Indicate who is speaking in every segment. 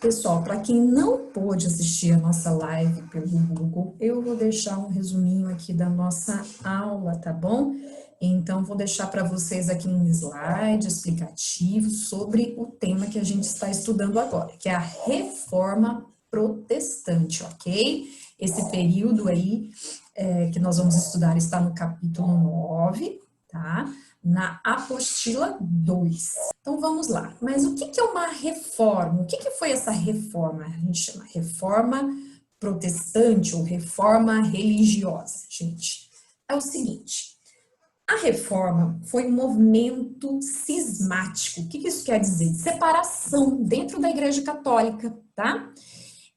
Speaker 1: Pessoal, para quem não pôde assistir a nossa live pelo Google, eu vou deixar um resuminho aqui da nossa aula, tá bom? Então, vou deixar para vocês aqui um slide explicativo sobre o tema que a gente está estudando agora, que é a Reforma Protestante, ok? Esse período aí que nós vamos estudar está no capítulo 9, tá? Na apostila 2. Então, vamos lá. Mas o que é uma reforma? O que foi essa reforma? A gente chama reforma protestante ou reforma religiosa, gente. É o seguinte, a reforma foi um movimento cismático. O que isso quer dizer? Separação dentro da Igreja Católica, tá?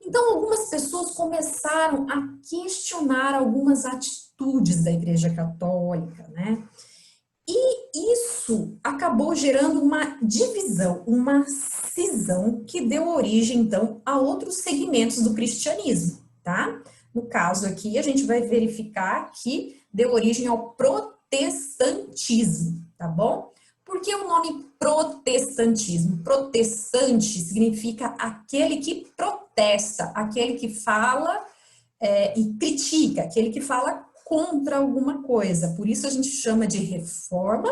Speaker 1: Então, algumas pessoas começaram a questionar algumas atitudes da Igreja Católica, né? E isso acabou gerando uma divisão, uma cisão que deu origem, então, a outros segmentos do cristianismo, tá? No caso aqui, a gente vai verificar que deu origem ao protestantismo, tá bom? Por que o nome protestantismo? Protestante significa aquele que protesta, aquele que fala e critica, aquele que fala contra alguma coisa. Por isso a gente chama de reforma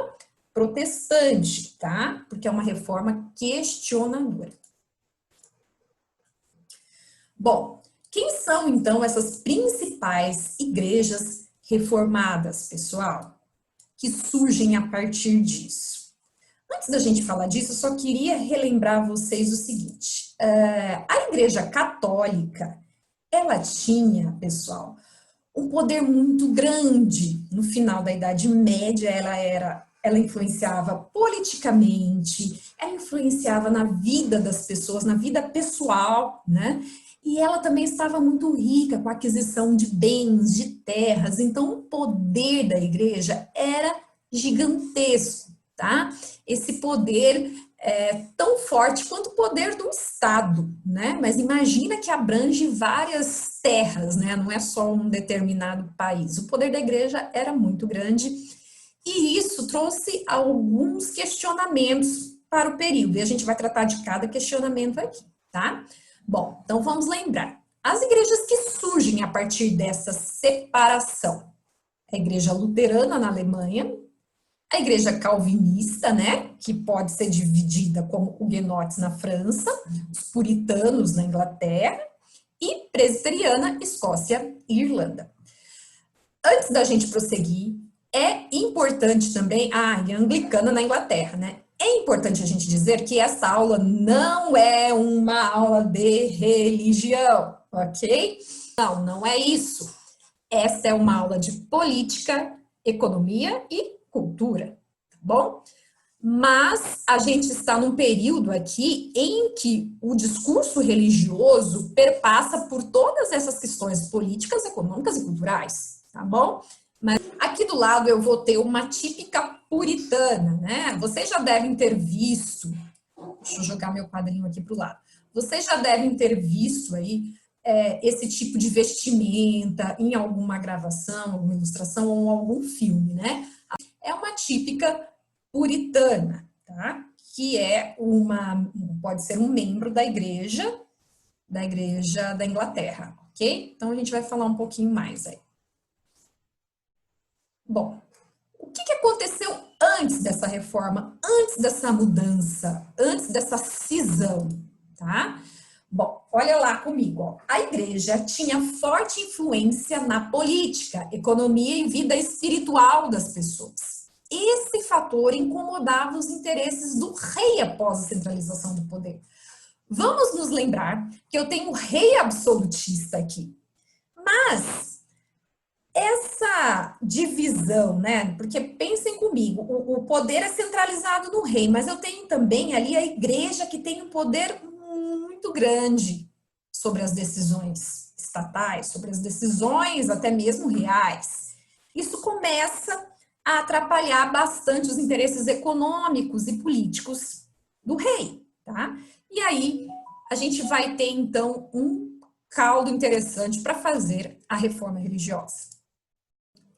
Speaker 1: protestante, tá? Porque é uma reforma questionadora. Bom, quem são então essas principais igrejas reformadas, pessoal, que surgem a partir disso? Antes da gente falar disso, eu só queria relembrar vocês o seguinte: a Igreja Católica, ela tinha, pessoal, um poder muito grande. No final da Idade Média, ela influenciava politicamente, ela influenciava na vida das pessoas, na vida pessoal, né? E ela também estava muito rica com a aquisição de bens, de terras. Então, o poder da igreja era gigantesco, tá? Esse poder tão forte quanto o poder do Estado, né? Mas imagina que abrange várias terras, né? Não é só um determinado país. O poder da igreja era muito grande e isso trouxe alguns questionamentos para o período. E a gente vai tratar de cada questionamento aqui, tá? Bom, então vamos lembrar. As igrejas que surgem a partir dessa separação. A igreja luterana na Alemanha, a igreja calvinista, né, que pode ser dividida como huguenotes na França, os puritanos na Inglaterra e presbiteriana, Escócia e Irlanda. Antes da gente prosseguir, é importante também, e a anglicana na Inglaterra, né? É importante a gente dizer que essa aula não é uma aula de religião, ok? Não é isso. Essa é uma aula de política, economia e cultura, tá bom? Mas a gente está num período aqui em que o discurso religioso perpassa por todas essas questões políticas, econômicas e culturais, tá bom? Mas aqui do lado eu vou ter uma típica puritana, né? Vocês já devem ter visto, deixa eu jogar meu quadrinho aqui para o lado. Vocês já devem ter visto aí esse tipo de vestimenta em alguma gravação, alguma ilustração ou algum filme, né? É uma típica puritana, tá? Que é pode ser um membro da igreja da Inglaterra, ok? Então a gente vai falar um pouquinho mais aí. Bom, o que aconteceu antes dessa reforma, antes dessa mudança, antes dessa cisão, tá? Bom, olha lá comigo, ó. A igreja tinha forte influência na política, economia e vida espiritual das pessoas. Esse fator incomodava os interesses do rei após a centralização do poder. Vamos nos lembrar que eu tenho um rei absolutista aqui. Mas essa divisão, né? Porque pensem comigo, o poder é centralizado no rei, mas eu tenho também ali a igreja que tem um poder muito grande sobre as decisões estatais, sobre as decisões até mesmo reais. Isso começa a atrapalhar bastante os interesses econômicos e políticos do rei, tá? E aí a gente vai ter então um caldo interessante para fazer a reforma religiosa.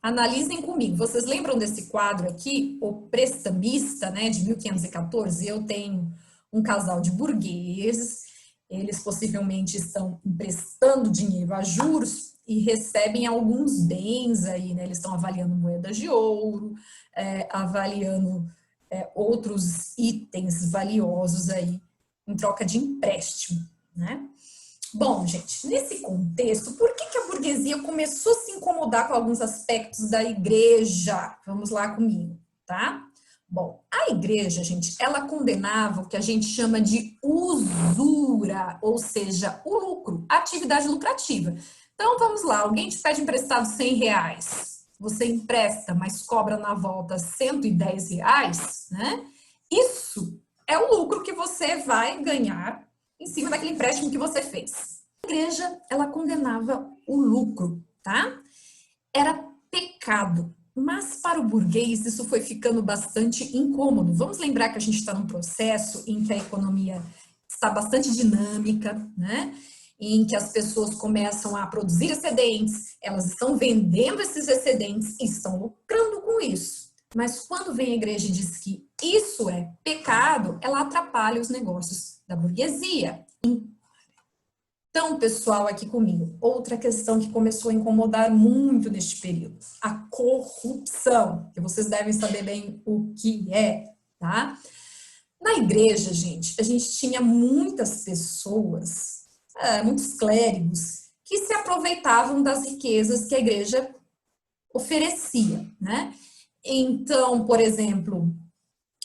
Speaker 1: Analisem comigo, vocês lembram desse quadro aqui, O Prestamista, né, de 1514? Eu tenho um casal de burgueses Eles possivelmente estão emprestando dinheiro a juros e recebem alguns bens aí, né? Eles estão avaliando moedas de ouro, avaliando outros itens valiosos aí em troca de empréstimo, né? Bom, gente, nesse contexto, por que a burguesia começou a se incomodar com alguns aspectos da igreja? Vamos lá comigo, tá? Bom, a igreja, gente, ela condenava o que a gente chama de usura, ou seja, o lucro, a atividade lucrativa. Então, vamos lá, alguém te pede emprestado R$ 100, você empresta, mas cobra na volta R$ 110, né? Isso é o lucro que você vai ganhar em cima daquele empréstimo que você fez. A igreja, ela condenava o lucro, tá? Era pecado. Mas para o burguês isso foi ficando bastante incômodo. Vamos lembrar que a gente está num processo em que a economia está bastante dinâmica, né? Em que as pessoas começam a produzir excedentes, elas estão vendendo esses excedentes e estão lucrando com isso. Mas quando vem a igreja e diz que isso é pecado, ela atrapalha os negócios da burguesia. Então, pessoal, aqui comigo, outra questão que começou a incomodar muito neste período, a corrupção, que vocês devem saber bem o que é, tá? Na igreja, gente, a gente tinha muitas pessoas, muitos clérigos, que se aproveitavam das riquezas que a igreja oferecia, né? Então, por exemplo,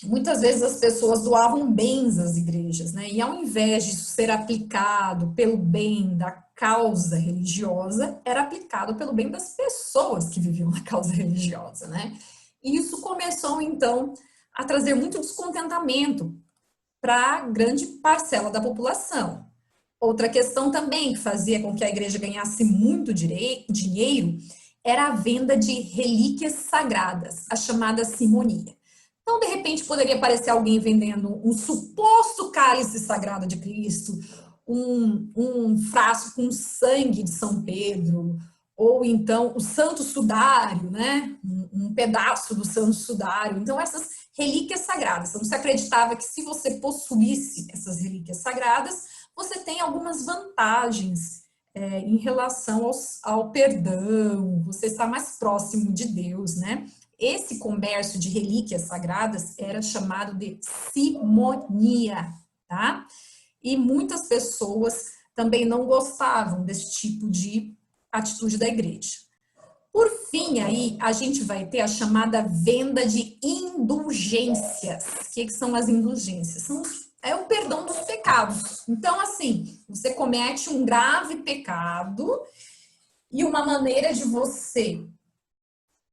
Speaker 1: muitas vezes as pessoas doavam bens às igrejas, né? E ao invés disso ser aplicado pelo bem da causa religiosa, era aplicado pelo bem das pessoas que viviam na causa religiosa, né? E isso começou, então, a trazer muito descontentamento para a grande parcela da população. Outra questão também que fazia com que a igreja ganhasse muito dinheiro era a venda de relíquias sagradas, a chamada simonia. Então, de repente, poderia aparecer alguém vendendo um suposto cálice sagrado de Cristo, um frasco com sangue de São Pedro, ou então o santo sudário, né? Um pedaço do santo sudário. Então, essas relíquias sagradas. Então, se acreditava que se você possuísse essas relíquias sagradas, você tem algumas vantagens em relação ao perdão, você está mais próximo de Deus, né? Esse comércio de relíquias sagradas era chamado de simonia, tá? E muitas pessoas também não gostavam desse tipo de atitude da igreja. Por fim, aí, a gente vai ter a chamada venda de indulgências. O que são as indulgências? É o perdão dos pecados. Então, assim, você comete um grave pecado e uma maneira de você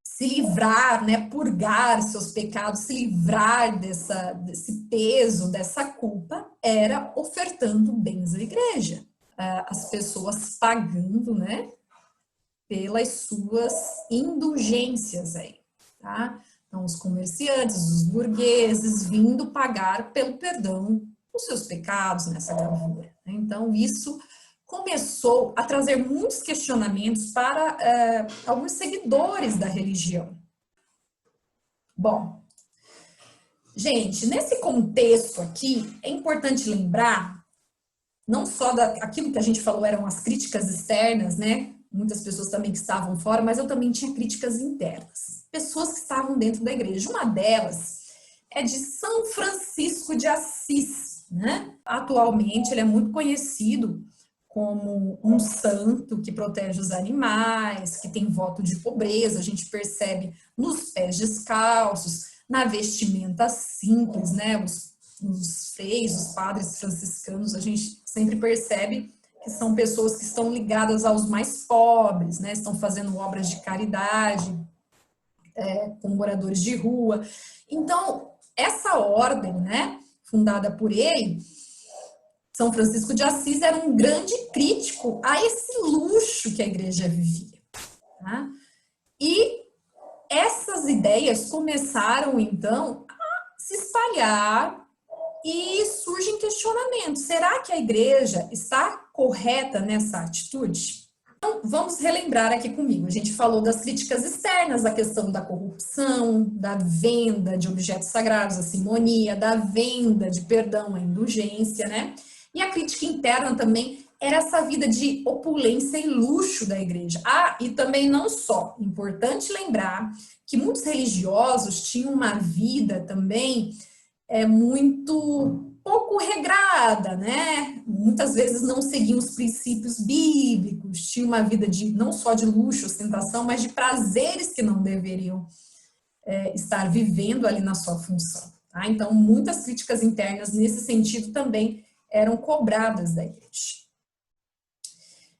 Speaker 1: se livrar, né, purgar seus pecados, se livrar desse peso, dessa culpa, era ofertando bens à igreja. As pessoas pagando, né, pelas suas indulgências aí, tá? Então, os comerciantes, os burgueses, vindo pagar pelo perdão dos seus pecados nessa gravura. Então, isso começou a trazer muitos questionamentos para alguns seguidores da religião. Bom, gente, nesse contexto aqui, é importante lembrar, não só aquilo que a gente falou eram as críticas externas, né? Muitas pessoas também que estavam fora, mas eu também tinha críticas internas. Pessoas que estavam dentro da igreja. Uma delas é de São Francisco de Assis, né? Atualmente ele é muito conhecido como um santo que protege os animais, que tem voto de pobreza, a gente percebe nos pés descalços, na vestimenta simples, né? Os freis, os padres franciscanos, a gente sempre percebe que são pessoas que estão ligadas aos mais pobres, né? Estão fazendo obras de caridade, com moradores de rua. Então, essa ordem, né, fundada por ele, São Francisco de Assis, era um grande crítico a esse luxo que a igreja vivia, tá? E essas ideias começaram, então, a se espalhar e surgem questionamentos. Será que a igreja está correta nessa atitude? Então, vamos relembrar aqui comigo. A gente falou das críticas externas, a questão da corrupção, da venda de objetos sagrados, a simonia, da venda de perdão, a indulgência, né? E a crítica interna também era essa vida de opulência e luxo da igreja. Ah, e também não só, importante lembrar que muitos religiosos tinham uma vida também muito pouco regrada, né? Muitas vezes não seguiam os princípios bíblicos, tinham uma vida de não só de luxo, ostentação, mas de prazeres que não deveriam estar vivendo ali na sua função. Tá? Então, muitas críticas internas nesse sentido também eram cobradas da igreja.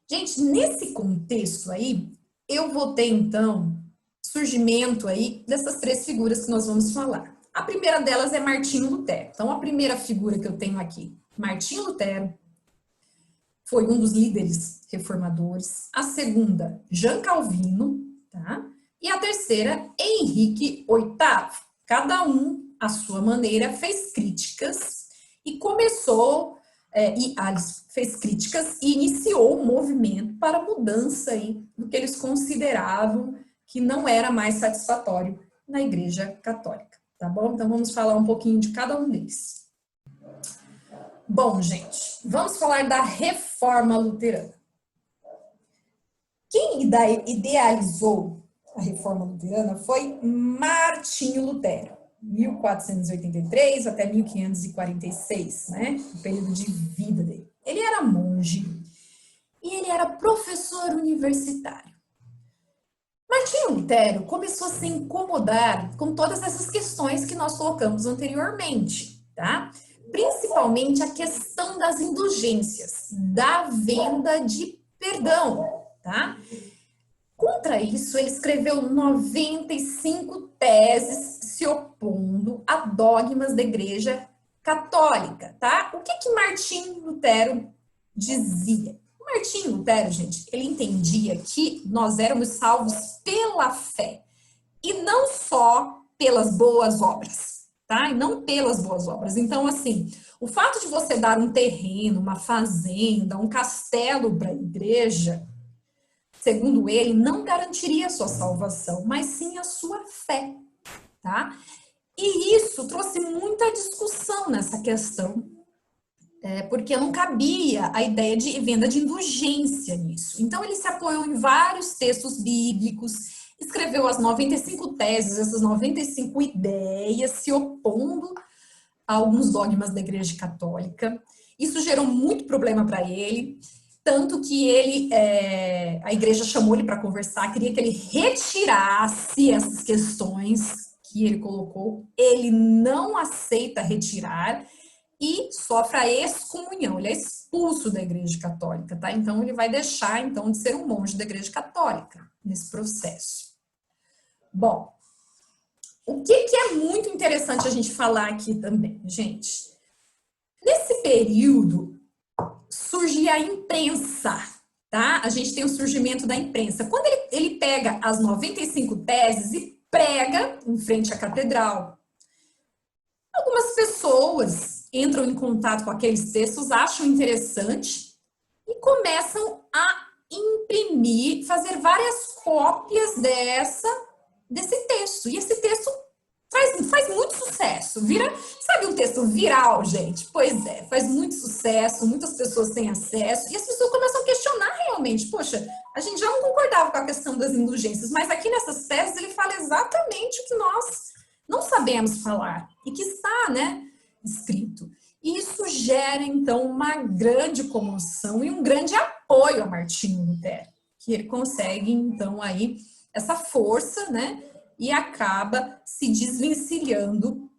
Speaker 1: Gente, nesse contexto aí, eu vou ter então surgimento aí dessas três figuras que nós vamos falar. A primeira delas é Martinho Lutero. Então, a primeira figura que eu tenho aqui, Martinho Lutero, foi um dos líderes reformadores. A segunda, Jean Calvino, tá? E a terceira, Henrique VIII. Cada um, à sua maneira, fez críticas e começou, fez críticas e iniciou um movimento para a mudança aí do que eles consideravam que não era mais satisfatório na Igreja Católica, tá bom? Então, vamos falar um pouquinho de cada um deles. Bom, gente, vamos falar da Reforma Luterana. Quem idealizou a Reforma Luterana foi Martinho Lutero, 1483 até 1546, né? O período de vida dele. Ele era monge e ele era professor universitário. Martinho Lutero começou a se incomodar com todas essas questões que nós colocamos anteriormente, tá? Principalmente a questão das indulgências, da venda de perdão, tá? Contra isso, ele escreveu 95 teses se opondo a dogmas da Igreja Católica, tá? O que Martinho Lutero dizia? Martinho Lutero, gente, ele entendia que nós éramos salvos pela fé e não só pelas boas obras, tá? E não pelas boas obras. Então, assim, o fato de você dar um terreno, uma fazenda, um castelo para a igreja, segundo ele, não garantiria a sua salvação, mas sim a sua fé, tá? E isso trouxe muita discussão nessa questão, porque não cabia a ideia de venda de indulgência nisso. Então, ele se apoiou em vários textos bíblicos, escreveu as 95 teses, essas 95 ideias, se opondo a alguns dogmas da Igreja Católica. Isso gerou muito problema para ele, tanto que ele, a igreja chamou ele para conversar, queria que ele retirasse essas questões que ele colocou. Ele não aceita retirar e sofre a excomunhão, ele é expulso da Igreja Católica, tá? Então, ele vai deixar, então, de ser um monge da Igreja Católica nesse processo. Bom, o que é muito interessante a gente falar aqui também, gente? Nesse período, surge a imprensa, tá? A gente tem o surgimento da imprensa. Quando ele pega as 95 teses e prega em frente à catedral, algumas pessoas entram em contato com aqueles textos, acham interessante e começam a imprimir, fazer várias cópias desse texto. E esse texto faz muito sucesso, sabe um texto viral, gente? Pois é, faz muito sucesso, muitas pessoas têm acesso, e as pessoas começam a questionar realmente, poxa, a gente já não concordava com a questão das indulgências, mas aqui nessas teses ele fala exatamente o que nós não sabemos falar, e que está, né, escrito. E isso gera, então, uma grande comoção e um grande apoio a Martinho Lutero, que ele consegue, então, aí, essa força, né, e acaba se desvencilhando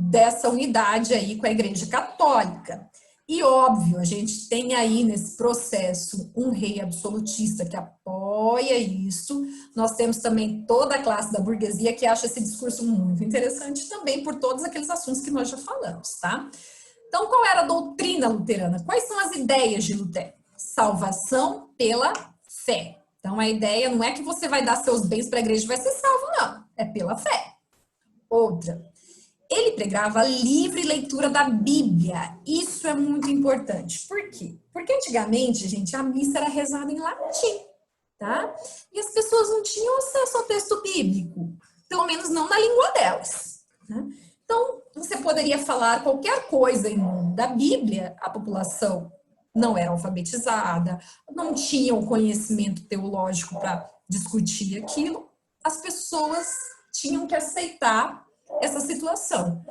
Speaker 1: dessa unidade aí com a Igreja Católica. E óbvio, a gente tem aí nesse processo um rei absolutista que apoia isso. Nós temos também toda a classe da burguesia que acha esse discurso muito interessante também por todos aqueles assuntos que nós já falamos, tá? Então, qual era a doutrina luterana? Quais são as ideias de Lutero? Salvação pela fé. Então, a ideia não é que você vai dar seus bens para a igreja e vai ser salvo, não. É pela fé. Outra, ele pregava a livre leitura da Bíblia. Isso é muito importante. Por quê? Porque antigamente, gente, a missa era rezada em latim, tá? E as pessoas não tinham acesso ao texto bíblico. Pelo menos não na língua delas, né? Então, você poderia falar qualquer coisa em nome da Bíblia, a população não era alfabetizada, não tinha o conhecimento teológico para discutir aquilo, as pessoas tinham que aceitar essa situação.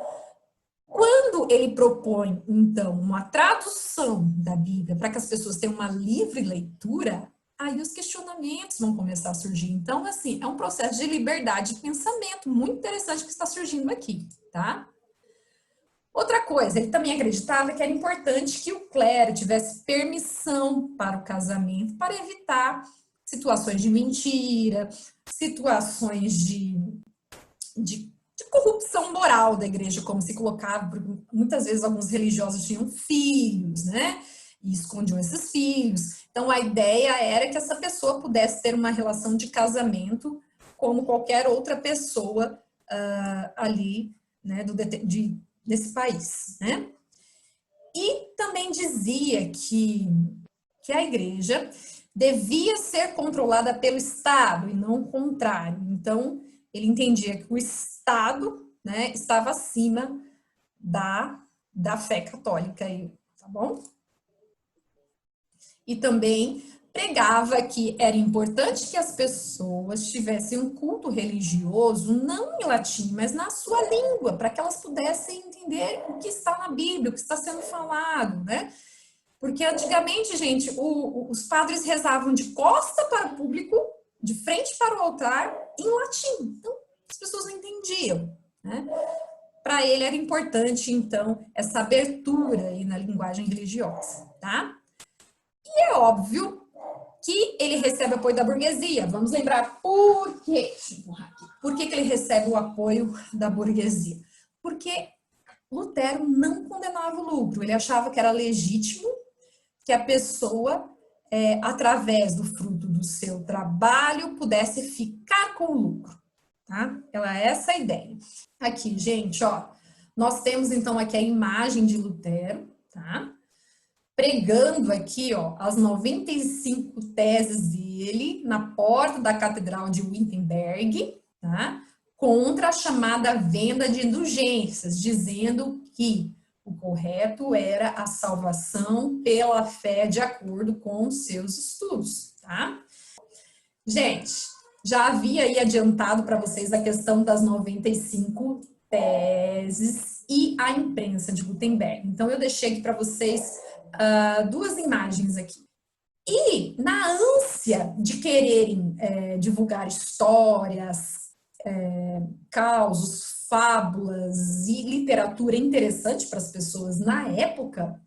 Speaker 1: Quando ele propõe, então, uma tradução da Bíblia para que as pessoas tenham uma livre leitura, aí os questionamentos vão começar a surgir. Então, assim, é um processo de liberdade de pensamento muito interessante que está surgindo aqui, tá? Outra coisa, ele também acreditava que era importante que o clero tivesse permissão para o casamento, para evitar situações de mentira, situações de corrupção moral da igreja, como se colocava, porque muitas vezes alguns religiosos tinham filhos, né? E escondiam esses filhos. Então, a ideia era que essa pessoa pudesse ter uma relação de casamento como qualquer outra pessoa ali, né, desse país, né? E também dizia que a igreja devia ser controlada pelo Estado e não o contrário. Então, ele entendia que o Estado, né, estava acima da fé católica, tá bom? E também pregava que era importante que as pessoas tivessem um culto religioso, não em latim, mas na sua língua, para que elas pudessem entender o que está na Bíblia, o que está sendo falado, né? Porque antigamente, gente, os padres rezavam de costa para o público, de frente para o altar, em latim. Então, as pessoas não entendiam, né? Para ele era importante, então, essa abertura aí na linguagem religiosa, tá? E é óbvio que ele recebe apoio da burguesia. Vamos lembrar por quê? Deixa eu empurrar aqui. Por que ele recebe o apoio da burguesia? Porque Lutero não condenava o lucro. Ele achava que era legítimo que a pessoa, através do fruto do seu trabalho, pudesse ficar com o lucro. Tá? Ela é essa a ideia. Aqui, gente, ó, nós temos então aqui a imagem de Lutero, tá? Pregando aqui, ó, as 95 teses dele na porta da Catedral de Wittenberg, tá? Contra a chamada venda de indulgências, dizendo que o correto era a salvação pela fé de acordo com os seus estudos, tá? Gente, já havia aí adiantado para vocês a questão das 95 teses e a imprensa de Gutenberg. Então, eu deixei aqui para vocês duas imagens aqui. E na ânsia de quererem divulgar histórias, causos, fábulas e literatura interessante para as pessoas na época,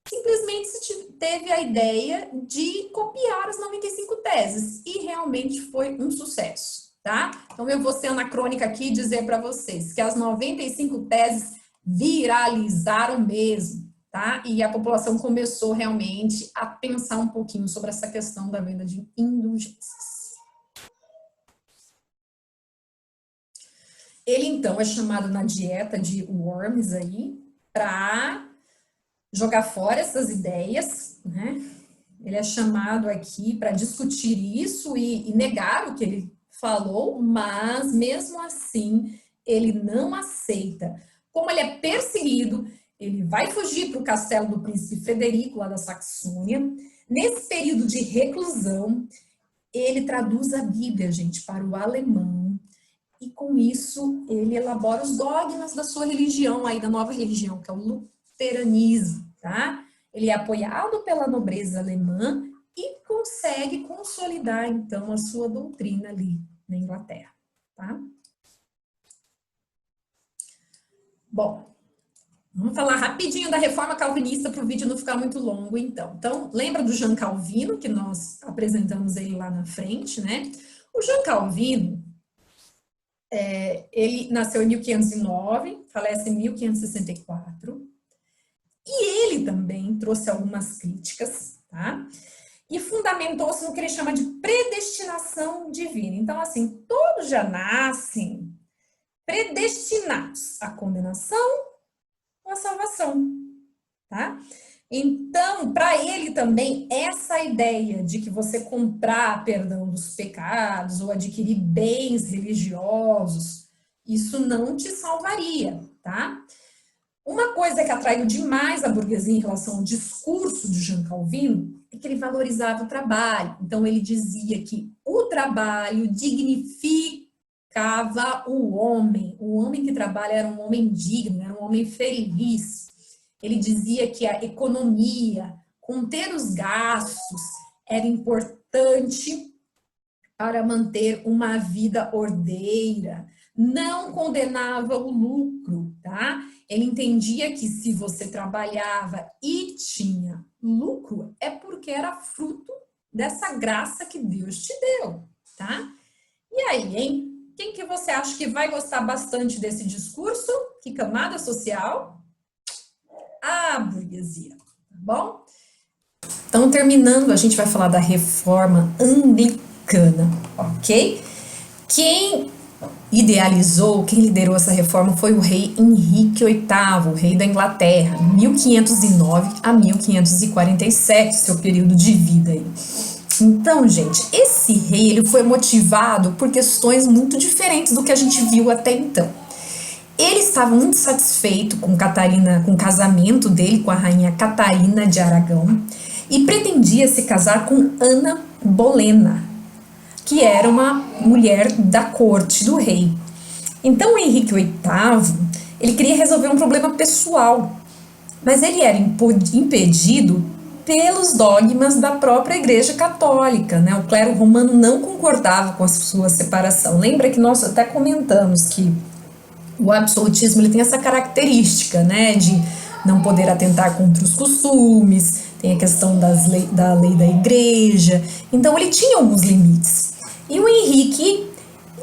Speaker 1: simplesmente se teve a ideia de copiar as 95 teses e realmente foi um sucesso, tá? Então eu vou ser anacrônica aqui e dizer para vocês que as 95 teses viralizaram mesmo. Tá? E a população começou realmente a pensar um pouquinho sobre essa questão da venda de indulgências. Ele, então, é chamado na dieta de Worms aí para jogar fora essas ideias, né? Ele é chamado aqui para discutir isso e negar o que ele falou, mas mesmo assim ele não aceita. Como ele é perseguido, ele vai fugir para o castelo do príncipe Frederico, lá da Saxônia. Nesse período de reclusão, ele traduz a Bíblia, gente, para o alemão. E com isso, ele elabora os dogmas da sua religião, aí da nova religião, que é o luteranismo, tá? Ele é apoiado pela nobreza alemã e consegue consolidar, então, a sua doutrina ali na Inglaterra, tá? Bom, vamos falar rapidinho da reforma calvinista para o vídeo não ficar muito longo, então. Então, lembra do Jean Calvino, que nós apresentamos ele lá na frente, né? O Jean Calvino, ele nasceu em 1509, falece em 1564, e ele também trouxe algumas críticas, tá? E fundamentou-se no que ele chama de predestinação divina. Então, assim, todos já nascem predestinados à condenação ou à salvação, tá? Então, para ele também, essa ideia de que você comprar perdão dos pecados ou adquirir bens religiosos Isso não te salvaria, tá? Uma coisa que atraiu demais a burguesia em relação ao discurso de Jean Calvin é que ele valorizava o trabalho. Então, ele dizia que o trabalho dignificava o homem que trabalha era um homem digno, era um homem feliz. Ele dizia que a economia, conter os gastos, era importante para manter uma vida ordeira, não condenava o lucro, tá? Ele entendia que se você trabalhava e tinha lucro, é porque era fruto dessa graça que Deus te deu, tá? E aí, hein? Quem que você acha que vai gostar bastante desse discurso? Que camada social? A burguesia, tá bom? Então, terminando, a gente vai falar da reforma anglicana, ok? Quem liderou essa reforma foi o rei Henrique VIII, o rei da Inglaterra, 1509 a 1547, seu período de vida aí. Então, gente, esse rei ele foi motivado por questões muito diferentes do que a gente viu até então. Ele estava muito satisfeito com o casamento dele com a rainha Catarina de Aragão e pretendia se casar com Ana Bolena, que era uma mulher da corte do rei. Então, Henrique VIII, ele queria resolver um problema pessoal, mas ele era impedido pelos dogmas da própria Igreja Católica, né? O clero romano não concordava com a sua separação. Lembra que nós até comentamos que o absolutismo ele tem essa característica, né, de não poder atentar contra os costumes, tem a questão da lei da igreja, então ele tinha alguns limites. E o Henrique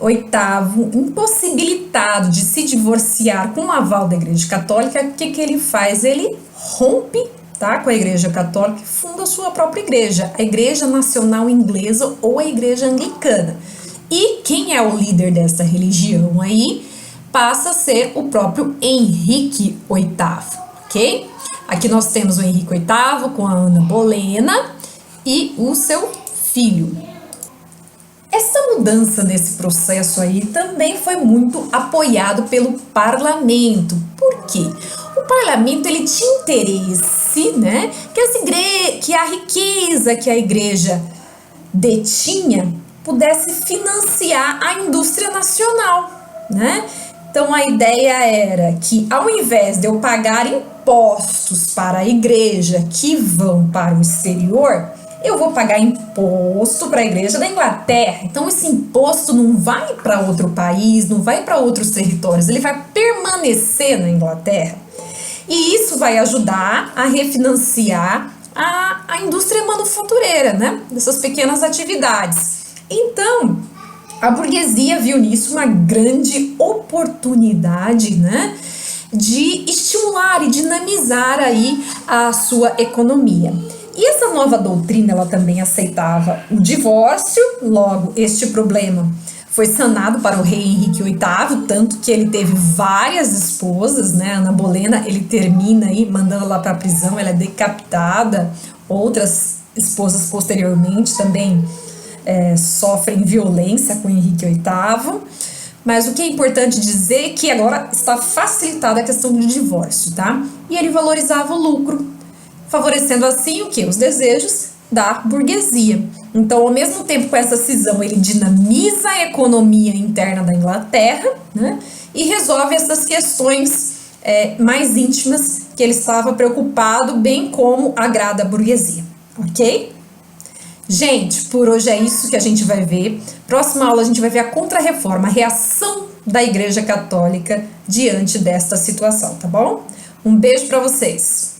Speaker 1: VIII, impossibilitado de se divorciar com o aval da Igreja Católica, o que ele faz? Ele rompe, tá, com a Igreja Católica e funda a sua própria igreja, a Igreja Nacional Inglesa ou a Igreja Anglicana. E quem é o líder dessa religião aí? Passa a ser o próprio Henrique VIII, ok? Aqui nós temos o Henrique VIII com a Ana Bolena e o seu filho. Essa mudança nesse processo aí também foi muito apoiado pelo parlamento. Por quê? O parlamento ele tinha interesse, né, que a riqueza que a igreja detinha pudesse financiar a indústria nacional, né? Então a ideia era que ao invés de eu pagar impostos para a igreja que vão para o exterior, eu vou pagar imposto para a igreja da Inglaterra. Então esse imposto não vai para outro país, não vai para outros territórios, ele vai permanecer na Inglaterra. E isso vai ajudar a refinanciar a indústria manufatureira, né? Dessas pequenas atividades. Então, a burguesia viu nisso uma grande oportunidade, né, de estimular e dinamizar aí a sua economia. E essa nova doutrina, ela também aceitava o divórcio, logo este problema foi sanado para o rei Henrique VIII, tanto que ele teve várias esposas, né, Ana Bolena, ele termina aí mandando ela para a prisão, ela é decapitada, outras esposas posteriormente também sofrem violência com Henrique VIII, mas o que é importante dizer é que agora está facilitada a questão do divórcio, tá? E ele valorizava o lucro, favorecendo assim o quê? Os desejos da burguesia. Então, ao mesmo tempo com essa cisão, ele dinamiza a economia interna da Inglaterra, né? E resolve essas questões mais íntimas que ele estava preocupado, bem como agrada a burguesia, ok? Gente, por hoje é isso que a gente vai ver. Próxima aula a gente vai ver a Contra-Reforma, a reação da Igreja Católica diante desta situação, tá bom? Um beijo para vocês!